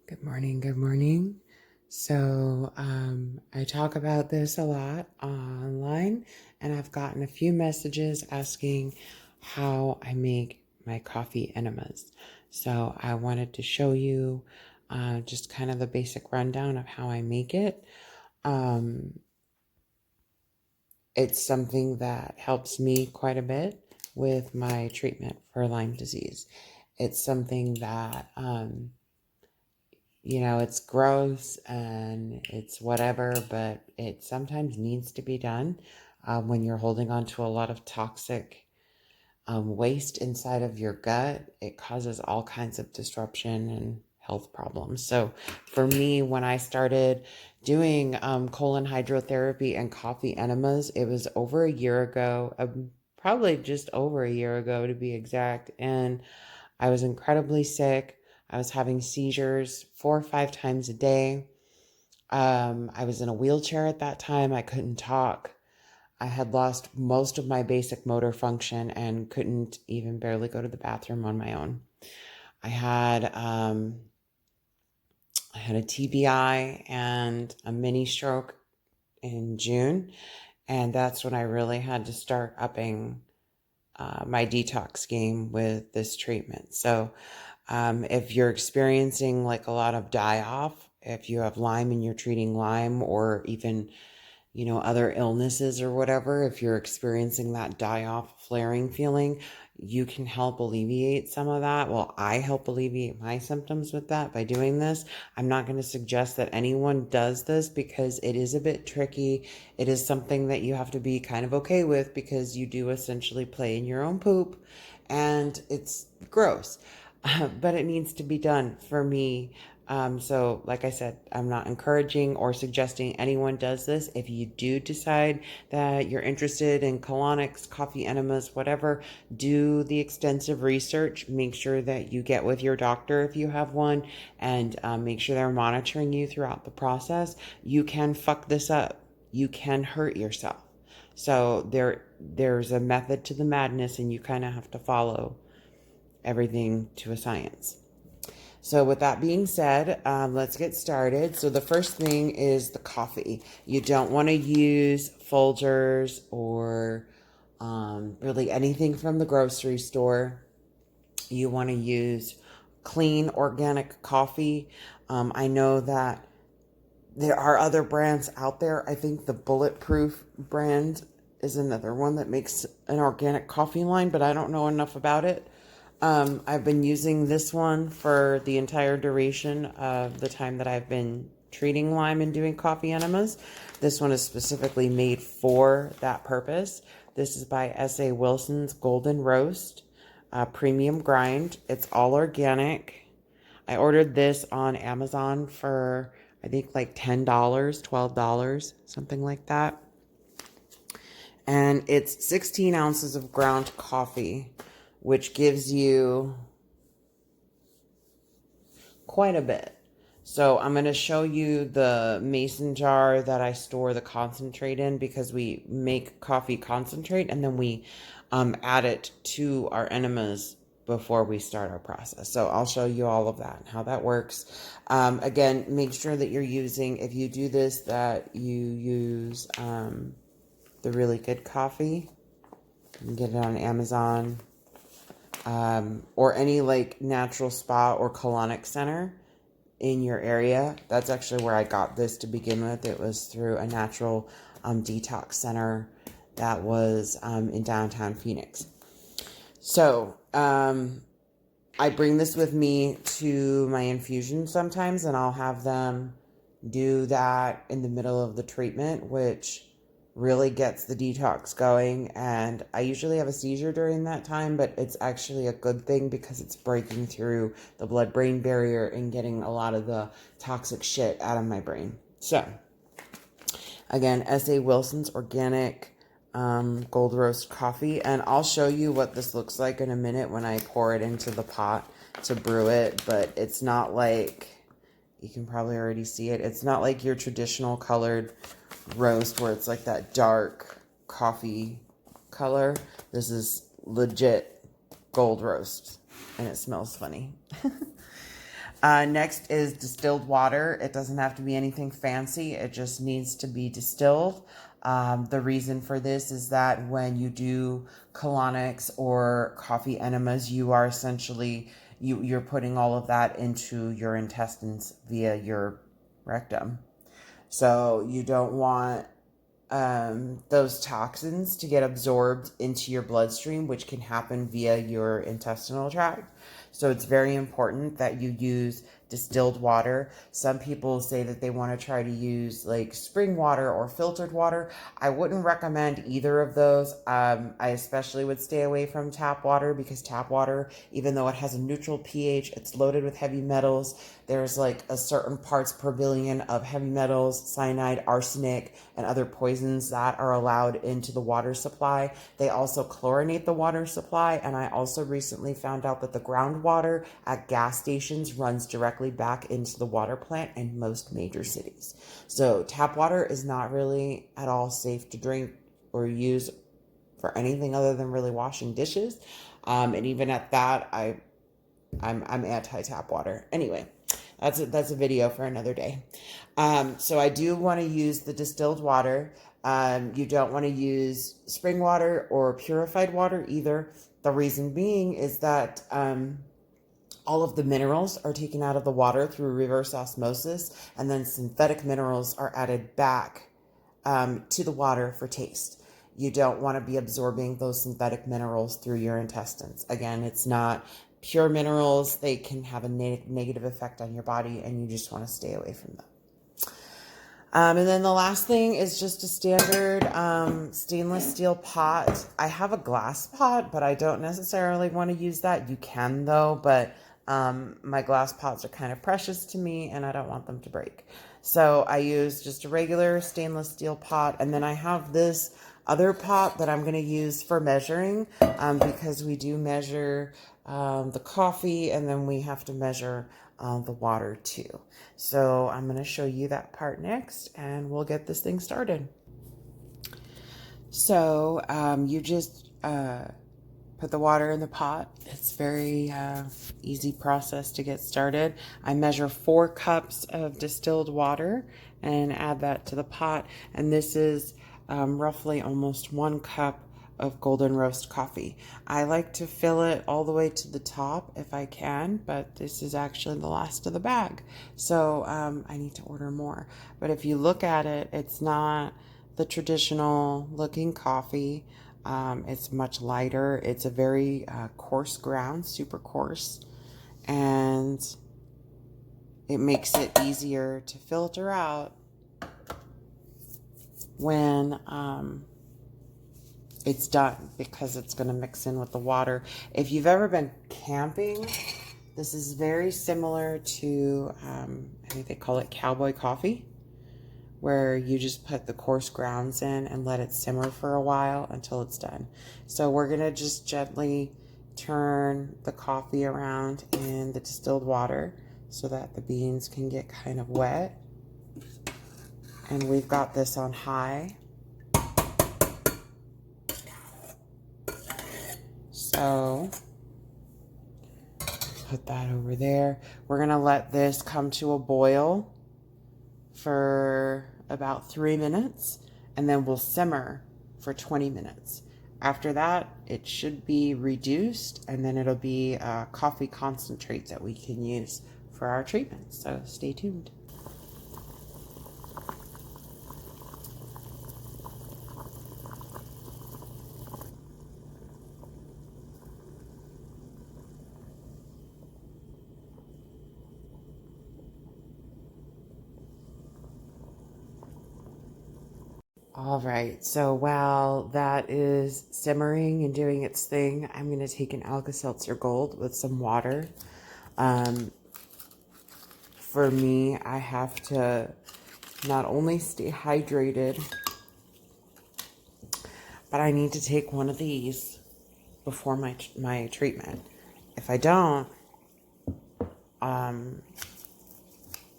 Good morning. Good morning. So, I talk about this a lot online, and I've gotten a few messages asking how I make my coffee enemas. So, I wanted to show you just kind of the basic rundown of how I make it. Um, it's something that helps me quite a bit with my treatment for Lyme disease. It's something that it's gross and it's whatever, but it sometimes needs to be done when you're holding on to a lot of toxic waste inside of your gut. It causes all kinds of disruption and health problems. So for me, when I started doing colon hydrotherapy and coffee enemas, it was over a year ago, probably just over a year ago to be exact. And I was incredibly sick. I was having seizures 4 or 5 times a day. I was in a wheelchair at that time. I couldn't talk. I had lost most of my basic motor function and couldn't even barely go to the bathroom on my own. I had I had a TBI and a mini stroke in June, and that's when I really had to start upping my detox game with this treatment. So if you're experiencing like a lot of die off, if you have Lyme and you're treating Lyme, or even, other illnesses or whatever, if you're experiencing that die off flaring feeling, you can help alleviate some of that. Well, I help alleviate my symptoms with that by doing this. I'm not going to suggest that anyone does this because it is a bit tricky. It is something that you have to be kind of okay with because you do essentially play in your own poop and it's gross. But it needs to be done for me. So like I said, I'm not encouraging or suggesting anyone does this. If you do decide that you're interested in colonics, coffee enemas, whatever, do the extensive research. Make sure that you get with your doctor if you have one, and make sure they're monitoring you throughout the process. You can fuck this up. You can hurt yourself. So there's a method to the madness, and you kind of have to follow everything to a science. So with that being said, let's get started. So the first thing is the coffee. You don't want to use Folgers or really anything from the grocery store. You want to use clean organic coffee. I know that there are other brands out there. I think the Bulletproof brand is another one that makes an organic coffee line, but I don't know enough about it. I've been using this one for the entire duration of the time that I've been treating Lyme and doing coffee enemas. This one is specifically made for that purpose. This is by S.A. Wilson's Golden Roast Premium Grind. It's all organic. I ordered this on Amazon for, I think, like $10, $12, something like that. And it's 16 ounces of ground coffee, which gives you quite a bit. So I'm going to show you the mason jar that I store the concentrate in, because we make coffee concentrate and then we add it to our enemas before we start our process. So I'll show you all of that and how that works. Again, make sure that you're using, if you do this, that you use the really good coffee. You can get it on Amazon. Or any like natural spa or colonic center in your area. That's actually where I got this to begin with. It was through a natural detox center that was in downtown Phoenix. So I bring this with me to my infusion sometimes, and I'll have them do that in the middle of the treatment, which really gets the detox going. And I usually have a seizure during that time, but it's actually a good thing because it's breaking through the blood-brain barrier and getting a lot of the toxic shit out of my brain. So again, S.A. Wilson's organic gold roast coffee, and I'll show you what this looks like in a minute when I pour it into the pot to brew it. But it's not like, you can probably already see it, it's not like your traditional colored roast where it's like that dark coffee color. This is legit gold roast, and it smells funny. Next is distilled water. It doesn't have to be anything fancy. It just needs to be distilled. The reason for this is that when you do colonics or coffee enemas, you are essentially, you're putting all of that into your intestines via your rectum. So you don't want those toxins to get absorbed into your bloodstream, which can happen via your intestinal tract. So it's very important that you use distilled water. Some people say that they want to try to use like spring water or filtered water. I wouldn't recommend either of those. I especially would stay away from tap water, because tap water, even though it has a neutral pH, it's loaded with heavy metals. There's like a certain parts per billion of heavy metals, cyanide, arsenic, and other poisons that are allowed into the water supply. They also chlorinate the water supply, and I also recently found out that the groundwater at gas stations runs directly back into the water plant in most major cities. So tap water is not really at all safe to drink or use for anything other than really washing dishes. And even at that, I'm anti-tap water. Anyway, that's a video for another day. So I do want to use the distilled water. You don't want to use spring water or purified water either. The reason being is that all of the minerals are taken out of the water through reverse osmosis, and then synthetic minerals are added back to the water for taste. You don't want to be absorbing those synthetic minerals through your intestines. Again, it's not pure minerals. They can have a negative effect on your body, and you just want to stay away from them. And then the last thing is just a standard stainless steel pot. I have a glass pot, but I don't necessarily want to use that. You can though, but my glass pots are kind of precious to me, and I don't want them to break. So I use just a regular stainless steel pot, and then I have this other pot that I'm going to use for measuring, because we do measure the coffee, and then we have to measure the water too. So I'm going to show you that part next, and we'll get this thing started. So you just put the water in the pot. It's very easy process to get started. I measure 4 cups of distilled water and add that to the pot, and this is roughly almost 1 cup of golden roast coffee. I like to fill it all the way to the top if I can, but this is actually the last of the bag, so I need to order more. But if you look at it, it's not the traditional looking coffee. It's much lighter. It's a very coarse ground, super coarse, and it makes it easier to filter out when it's done, because it's going to mix in with the water. If you've ever been camping, this is very similar to, I think they call it cowboy coffee, where you just put the coarse grounds in and let it simmer for a while until it's done. So we're going to just gently turn the coffee around in the distilled water so that the beans can get kind of wet. And we've got this on high. So put that over there. We're going to let this come to a boil for about 3 minutes, and then we'll simmer for 20 minutes. After that, it should be reduced, and then it'll be coffee concentrate that we can use for our treatment. So stay tuned. All right, so while that is simmering and doing its thing, I'm going to take an Alka-Seltzer Gold with some water. For me, I have to not only stay hydrated, but I need to take one of these before my treatment. If I don't, my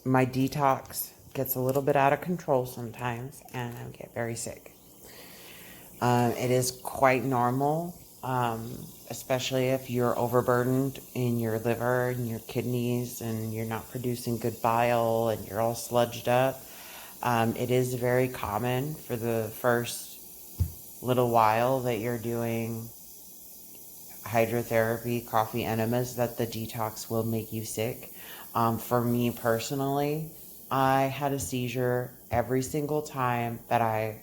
detox gets a little bit out of control sometimes, and I get very sick. It is quite normal especially if you're overburdened in your liver and your kidneys and you're not producing good bile and you're all sludged up. It is very common for the first little while that you're doing hydrotherapy, coffee enemas, that the detox will make you sick. For me personally, I had a seizure every single time that I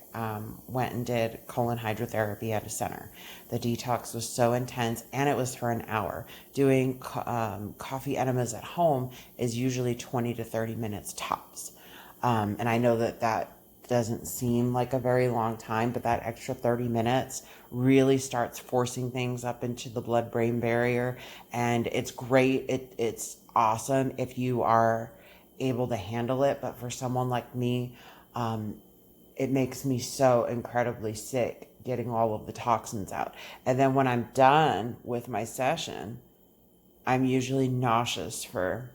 went and did colon hydrotherapy at a center. The detox was so intense, and it was for an hour. Doing coffee enemas at home is usually 20 to 30 minutes tops. And I know that doesn't seem like a very long time, but that extra 30 minutes really starts forcing things up into the blood-brain barrier. And it's great. It's awesome if you are able to handle it. But for someone like me, it makes me so incredibly sick getting all of the toxins out. And then when I'm done with my session, I'm usually nauseous for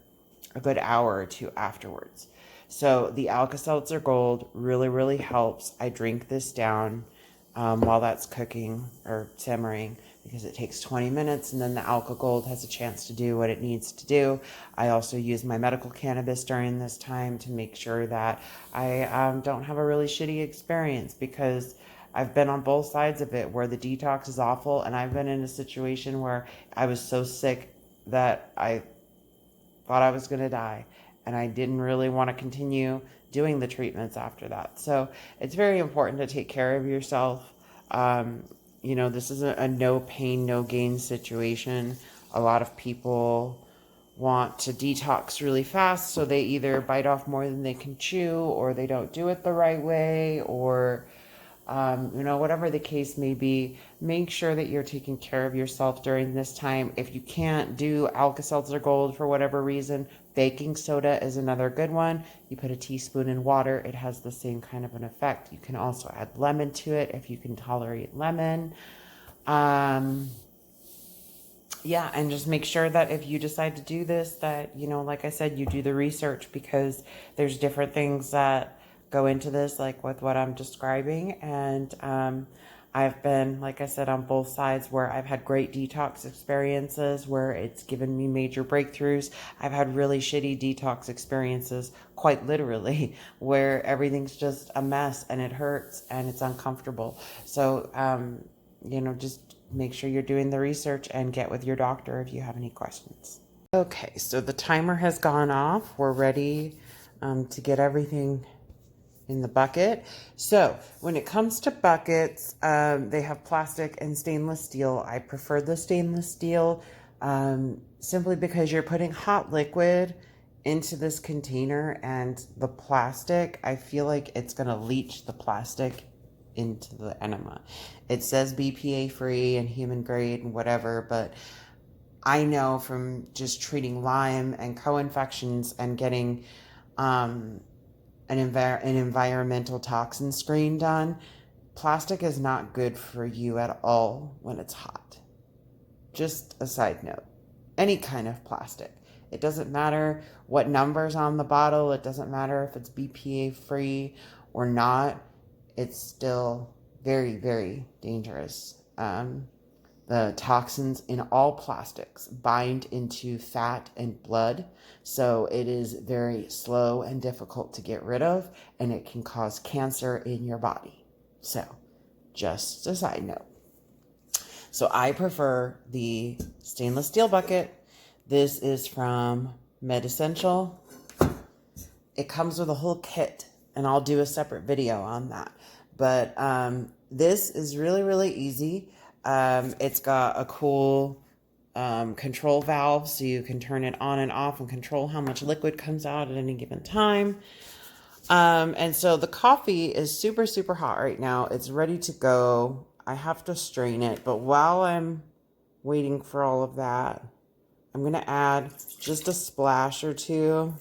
a good hour or two afterwards. So the Alka-Seltzer Gold really, really helps. I drink this down while that's cooking or simmering, because it takes 20 minutes, and then the Alka Gold has a chance to do what it needs to do. I also use my medical cannabis during this time to make sure that I don't have a really shitty experience, because I've been on both sides of it where the detox is awful, and I've been in a situation where I was so sick that I thought I was going to die, and I didn't really want to continue doing the treatments after that. So it's very important to take care of yourself. This is a no pain, no gain situation. A lot of people want to detox really fast, so they either bite off more than they can chew, or they don't do it the right way, or whatever the case may be. Make sure that you're taking care of yourself during this time. If you can't do Alka-Seltzer Gold for whatever reason, baking soda is another good one. You put a teaspoon in water, it has the same kind of an effect. You can also add lemon to it if you can tolerate lemon. And just make sure that if you decide to do this, that, like I said, you do the research, because there's different things that go into this, like with what I'm describing. And I've been, like I said, on both sides, where I've had great detox experiences where it's given me major breakthroughs. I've had really shitty detox experiences, quite literally, where everything's just a mess and it hurts and it's uncomfortable. So, just make sure you're doing the research and get with your doctor if you have any questions. Okay, so the timer has gone off. We're ready to get everything in the bucket. So when it comes to buckets, they have plastic and stainless steel. I prefer the stainless steel simply because you're putting hot liquid into this container, and the plastic, I feel like it's going to leach the plastic into the enema. It says BPA free and human grade and whatever, but I know from just treating Lyme and co-infections and getting an environmental toxin screen done, plastic is not good for you at all when it's hot. Just a side note. Any kind of plastic. It doesn't matter what number's on the bottle. It doesn't matter if it's BPA free or not. It's still very, very dangerous. The toxins in all plastics bind into fat and blood, so it is very slow and difficult to get rid of, and it can cause cancer in your body. So, just a side note. So I prefer the stainless steel bucket. This is from MedEssential. It comes with a whole kit, and I'll do a separate video on that. But this is really, really easy. It's got a cool control valve, so you can turn it on and off and control how much liquid comes out at any given time. And so the coffee is super, super hot right now. It's ready to go. I have to strain it, but while I'm waiting for all of that, I'm going to add just a splash or two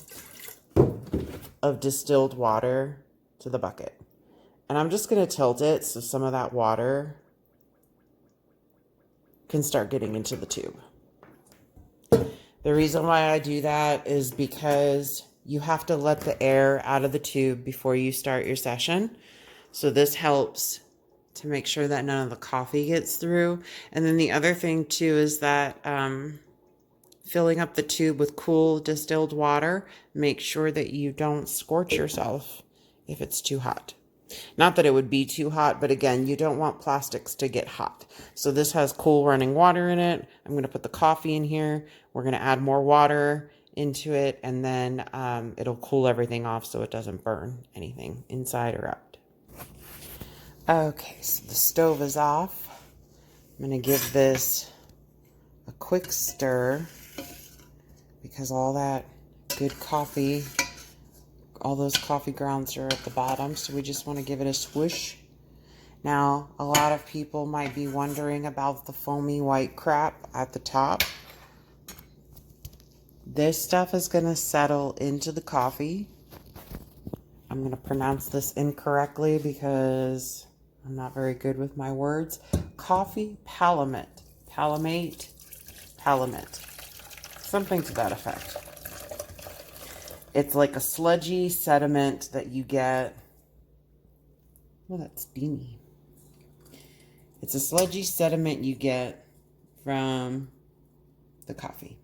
of distilled water to the bucket. And I'm just going to tilt it so some of that water can start getting into the tube. The reason why I do that is because you have to let the air out of the tube before you start your session. So this helps to make sure that none of the coffee gets through. And then the other thing too is that filling up the tube with cool distilled water, make sure that you don't scorch yourself if it's too hot. Not that it would be too hot, but again, you don't want plastics to get hot. So this has cool running water in it. I'm going to put the coffee in here. We're going to add more water into it, and then it'll cool everything off so it doesn't burn anything inside or out. Okay, so the stove is off. I'm going to give this a quick stir because all that good coffee, all those coffee grounds are at the bottom, so we just want to give it a swoosh. Now, a lot of people might be wondering about the foamy white crap at the top. This stuff is going to settle into the coffee. I'm going to pronounce this incorrectly because I'm not very good with my words. Coffee palamate. Palamate. Something to that effect. It's like a sludgy sediment that you get. Oh, that's steamy. It's a sludgy sediment you get from the coffee.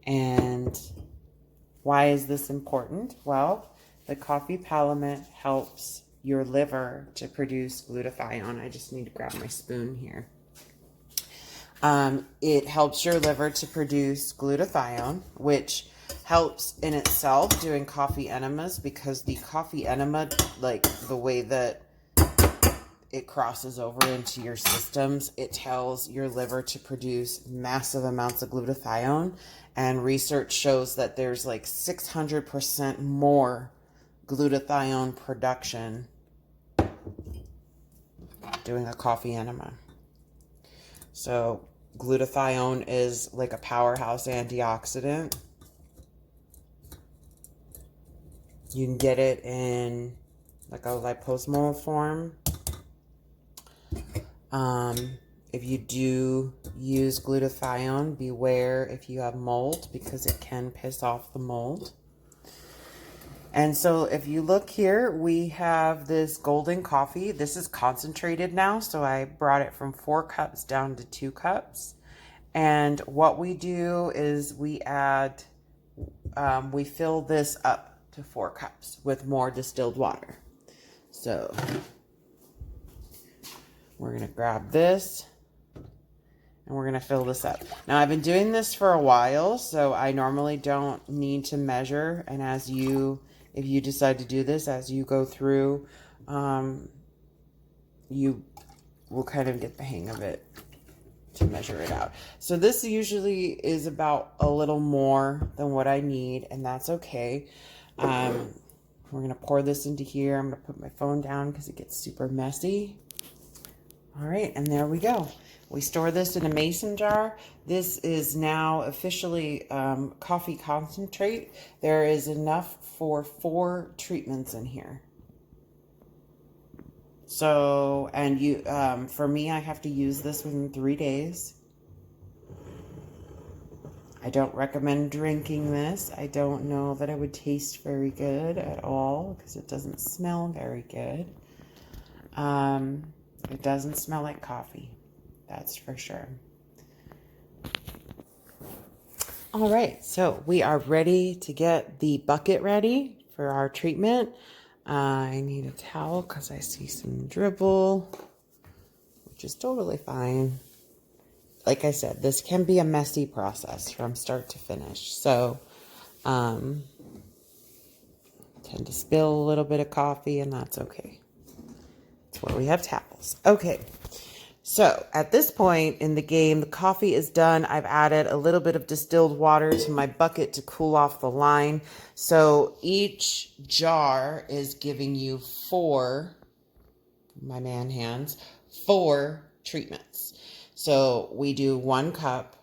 And why is this important? Well, the coffee palamate helps your liver to produce glutathione. I just need to grab my spoon here. It helps your liver to produce glutathione, which helps in itself doing coffee enemas, because the coffee enema, like the way that it crosses over into your systems, it tells your liver to produce massive amounts of glutathione. And research shows that there's like 600% more glutathione production doing a coffee enema. So glutathione is like a powerhouse antioxidant. You can get it in like a liposomal form. If you do use glutathione, beware if you have mold, because it can piss off the mold. And so if you look here, we have this golden coffee. This is concentrated now, so I brought it from 4 cups down to 2 cups. And what we do is we add, we fill this up to 4 cups with more distilled water. So we're going to grab this and we're going to fill this up. Now, I've been doing this for a while, so I normally don't need to measure. And as you, if you decide to do this, as you go through, you will kind of get the hang of it to measure it out. So this usually is about a little more than what I need, and that's okay. We're going to pour this into here. I'm going to put my phone down because it gets super messy. All right, and there we go. We store this in a mason jar. This is now officially coffee concentrate. There is enough for 4 treatments in here. So, and you, for me, I have to use this within 3 days. I don't recommend drinking this. I don't know that it would taste very good at all because it doesn't smell very good. It doesn't smell like coffee. That's for sure. All right, so we are ready to get the bucket ready for our treatment. I need a towel because I see some dribble, which is totally fine. Like I said, this can be a messy process from start to finish. So, tend to spill a little bit of coffee, and that's okay. That's why we have towels. Okay. So at this point in the game, the coffee is done. I've added a little bit of distilled water to my bucket to cool off the line. So each jar is giving you 4, my man hands, 4 treatments. So we do 1 cup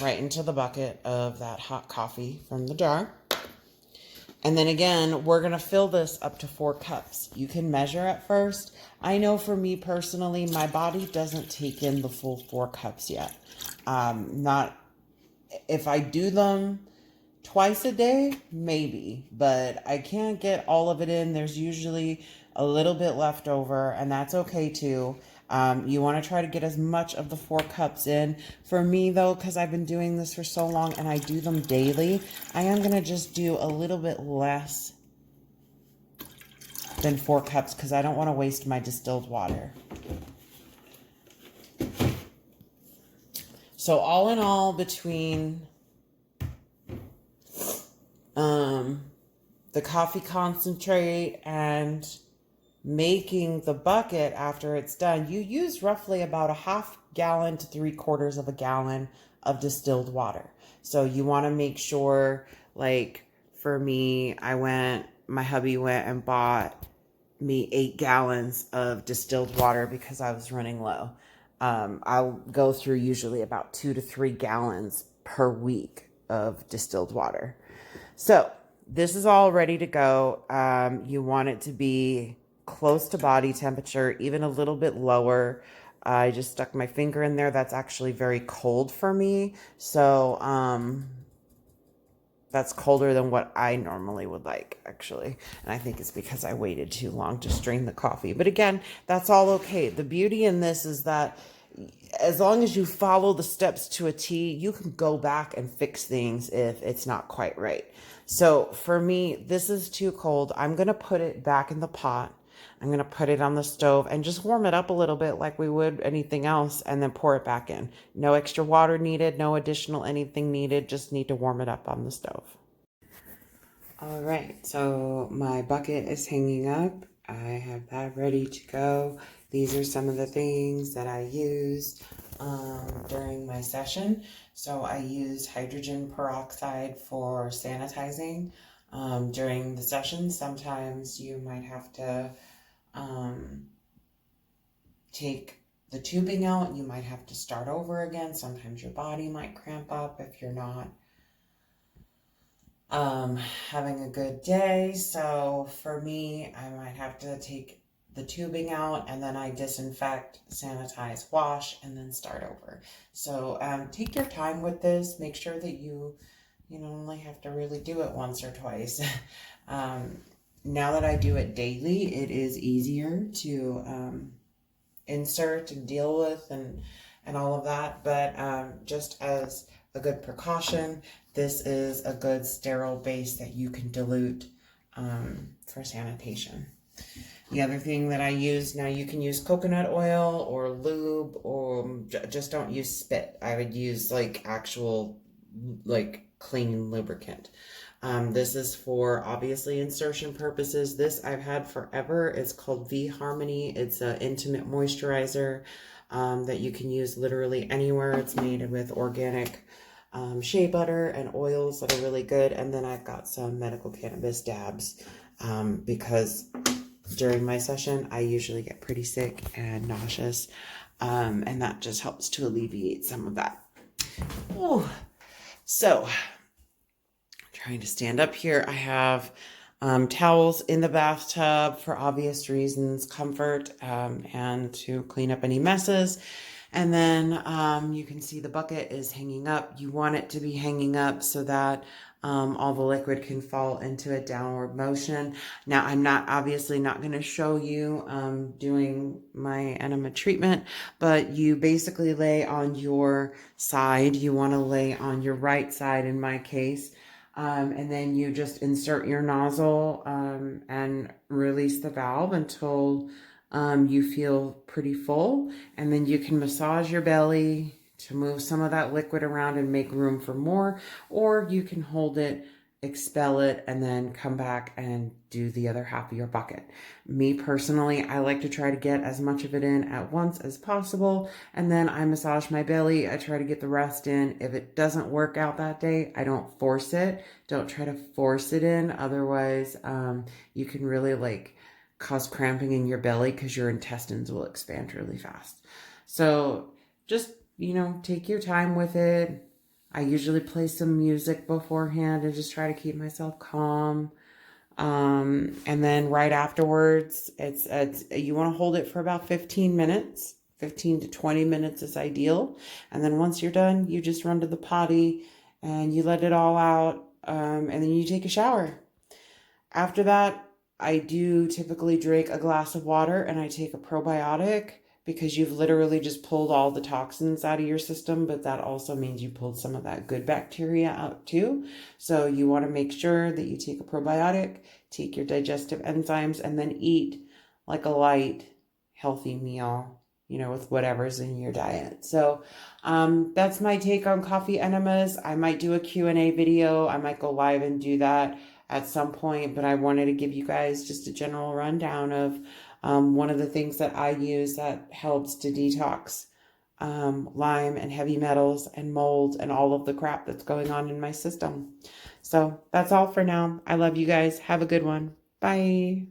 right into the bucket of that hot coffee from the jar. And then again, we're going to fill this up to 4 cups. You can measure at first. I know for me personally, my body doesn't take in the full 4 cups yet. Not if I do them Twice a day, maybe, but I can't get all of it in. There's usually a little bit left over, and that's okay too. You want to try to get as much of the 4 cups in. For me, though, because I've been doing this for so long and I do them daily, I am going to just do a little bit less than 4 cups because I don't want to waste my distilled water. So all in all, between the coffee concentrate and making the bucket after it's done, you use roughly about a half gallon to 3/4 of a gallon of distilled water. So you want to make sure, like for me, my hubby went and bought me 8 gallons of distilled water because I was running low. I'll go through usually about 2 to 3 gallons per week of distilled water. So this is all ready to go. You want it to be close to body temperature, even a little bit lower. I just stuck my finger in there. That's actually very cold for me. So that's colder than what I normally would like, actually. And I think it's because I waited too long to strain the coffee. But again, that's all okay. The beauty in this is that as long as you follow the steps to a T, you can go back and fix things if it's not quite right. So for me, this is too cold. I'm going to put it back in the pot. I'm going to put it on the stove and just warm it up a little bit like we would anything else, and then pour it back in. No extra water needed, no additional anything needed, just need to warm it up on the stove. All right, so my bucket is hanging up. I have that ready to go. These are some of the things that I used during my session. So I used hydrogen peroxide for sanitizing during the session. Sometimes you might have to take the tubing out. You might have to start over again. Sometimes your body might cramp up if you're not having a good day. So for me, I might have to take the tubing out, and then I disinfect, sanitize, wash, and then start over. So take your time with this. Make sure that you only have to really do it once or twice. Now that I do it daily, it is easier to insert and deal with and all of that. But just as a good precaution, this is a good sterile base that you can dilute for sanitation. The other thing that I use, now you can use coconut oil or lube, or just don't use spit. I would use like actual clean lubricant. This is for obviously insertion purposes. This I've had forever. It's called V Harmony. It's an intimate moisturizer that you can use literally anywhere. It's made with organic shea butter and oils that are really good. And then I've got some medical cannabis dabs because during my session I usually get pretty sick and nauseous, and that just helps to alleviate some of that. Ooh. So trying to stand up here. I have towels in the bathtub for obvious reasons, comfort, and to clean up any messes. And then you can see the bucket is hanging up. You want it to be hanging up so that all the liquid can fall into a downward motion. Now, I'm obviously not going to show you doing my enema treatment, but you basically lay on your side. You want to lay on your right side in my case. And then you just insert your nozzle and release the valve until you feel pretty full. And then you can massage your belly to move some of that liquid around and make room for more. Or you can hold it, expel it, and then come back and do the other half of your bucket. Me personally, I like to try to get as much of it in at once as possible, and then I massage my belly. I try to get the rest in. If it doesn't work out that day, I don't force it. Don't try to force it in. Otherwise, you can really cause cramping in your belly because your intestines will expand really fast. So just, take your time with it. I usually play some music beforehand and just try to keep myself calm. And then right afterwards, it's you want to hold it for about 15 minutes. 15 to 20 minutes is ideal. And then once you're done, you just run to the potty and you let it all out. and then you take a shower. After that, I do typically drink a glass of water and I take a probiotic because you've literally just pulled all the toxins out of your system, but that also means you pulled some of that good bacteria out too. So you want to make sure that you take a probiotic, take your digestive enzymes, and then eat like a light, healthy meal, with whatever's in your diet. So that's my take on coffee enemas. I might do a Q&A video. I might go live and do that at some point, but I wanted to give you guys just a general rundown of one of the things that I use that helps to detox Lyme and heavy metals and mold and all of the crap that's going on in my system. So that's all for now. I love you guys. Have a good one. Bye.